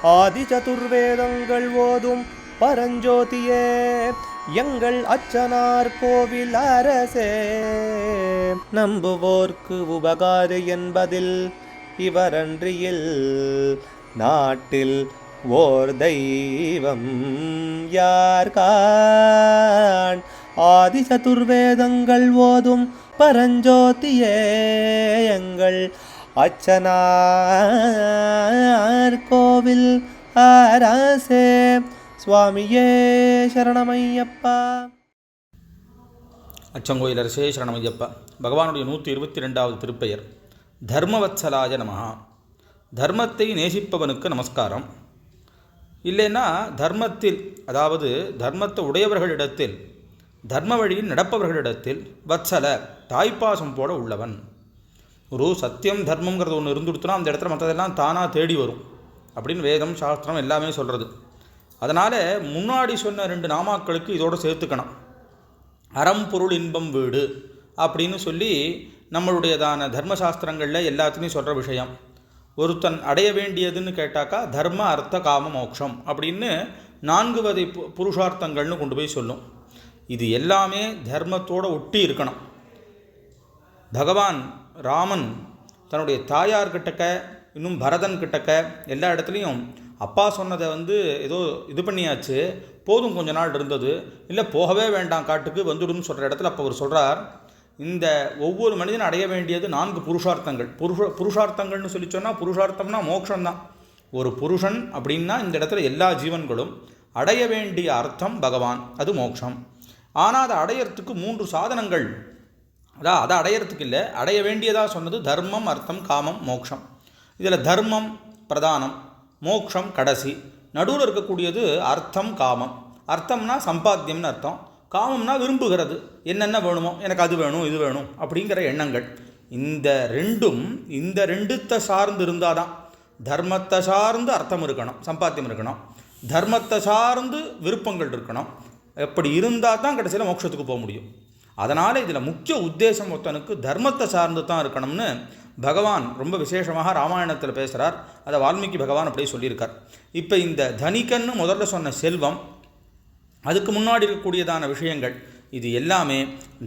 ஆதி சதுர்வேதங்கள் ஓதும் பரஞ்சோதியே எங்கள் அச்சனார் கோவில் அரசே. நம்புவோர்க்கு உபகாரி என்பதில் இவரன்றியில் நாட்டில் ஓர் தெய்வம் யார்கான். ஆதி சதுர்வேதங்கள் ஓதும் பரஞ்சோதியே எங்கள் அச்சனார் கோவில் அரசே. சுவாமியே சரணமையப்பா. அச்சங்கோயில் அரசே சரணமையப்பா. பகவானுடைய 122வது திருப்பெயர் தர்மவத்சலாய நமஹா. தர்மத்தை நேசிப்பவனுக்கு நமஸ்காரம். இல்லைன்னா தர்மத்தில், அதாவது தர்மத்தை உடையவர்களிடத்தில், தர்ம வழியில் நடப்பவர்களிடத்தில் வத்சல தாய்ப்பாசம் போட உள்ளவன். ஒரு சத்தியம் தர்மங்கிறது ஒன்று இருந்துடுத்துனா அந்த இடத்துல மற்றதெல்லாம் தானாக தேடி வரும் அப்படின்னு வேதம் சாஸ்திரம் எல்லாமே சொல்கிறது. அதனால் முன்னாடி சொன்ன 2 நாமாக்களுக்கு இதோடு சேர்த்துக்கணும். அறம் பொருள் இன்பம் வீடு அப்படின்னு சொல்லி நம்மளுடையதான தர்மசாஸ்திரங்களில் எல்லாத்துலேயும் சொல்கிற விஷயம். ஒருத்தன் அடைய வேண்டியதுன்னு கேட்டாக்கா தர்ம அர்த்த காம மோட்சம் அப்படின்னு 4 வகை புருஷார்த்தங்கள்னு கொண்டு போய் சொல்லும். இது எல்லாமே தர்மத்தோடு ஒட்டி இருக்கணும். பகவான் ராமன் தன்னுடைய தாயார்கிட்டக்க, இன்னும் பரதன் கிட்டக்க எல்லா இடத்துலையும் அப்பா சொன்னதை ஏதோ இது பண்ணியாச்சு, போதும் கொஞ்ச நாள் இருந்தது, இல்லை போகவே வேண்டாம் காட்டுக்கு வந்துடுன்னு சொல்கிற இடத்துல அப்போ அவர் சொல்கிறார், இந்த ஒவ்வொரு மனிதனும் அடைய வேண்டியது 4 புருஷார்த்தங்கள். புருஷார்த்தங்கள்னு சொல்லி சொன்னால் புருஷார்த்தம்னா மோட்சம்தான். ஒரு புருஷன் அப்படின்னா இந்த இடத்துல எல்லா ஜீவன்களும் அடைய வேண்டிய அர்த்தம் பகவான், அது மோட்சம். ஆனால் அதை அடையிறதுக்கு 3 சாதனங்கள், அதை அடையிறதுக்கு இல்லை, அடைய வேண்டியதாக சொன்னது தர்மம் அர்த்தம் காமம் மோட்சம். இதில் தர்மம் பிரதானம், மோட்சம் கடைசி, நடுவில் இருக்கக்கூடியது அர்த்தம் காமம். அர்த்தம்னா சம்பாத்தியம்னு அர்த்தம், காமம்னா விரும்புகிறது, என்னென்ன வேணுமோ எனக்கு அது வேணும் இது வேணும் அப்படிங்கிற எண்ணங்கள். இந்த ரெண்டுத்தை சார்ந்து இருந்தால் தான், தர்மத்தை சார்ந்து அர்த்தம் இருக்கணும், சம்பாத்தியம் இருக்கணும், தர்மத்தை சார்ந்து விருப்பங்கள் இருக்கணும். எப்படி இருந்தால் தான் கடைசியில் மோட்சத்துக்கு போக முடியும். அதனால் இதில் முக்கிய உத்தேசம் ஒருத்தனுக்கு தர்மத்தை சார்ந்து தான் இருக்கணும்னு பகவான் ரொம்ப விசேஷமாக ராமாயணத்தில் பேசுகிறார். அதை வால்மீகி பகவான் அப்படியே சொல்லியிருக்கார். இப்போ இந்த தனிக்கன்னு முதல்ல சொன்ன செல்வம், அதுக்கு முன்னாடி இருக்கக்கூடியதான விஷயங்கள், இது எல்லாமே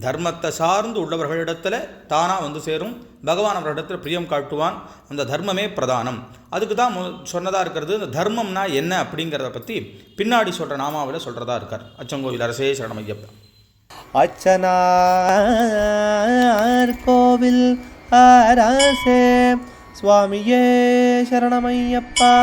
தர்மத்தை சார்ந்து உள்ளவர்களிடத்தில் தானாக சேரும். பகவான் அவர்களிடத்தில் பிரியம் காட்டுவான். அந்த தர்மமே பிரதானம். அதுக்கு தான் சொன்னதாக இருக்கிறது. இந்த தர்மம்னா என்ன அப்படிங்கிறத பற்றி பின்னாடி சொல்கிற நாமாவில் சொல்கிறதா இருக்கார். அச்சங்கோவில் அரசே சரணமையப்பா. அச்சனார் கோவில் அரசே. சுவாமியே சரணமையப்பா.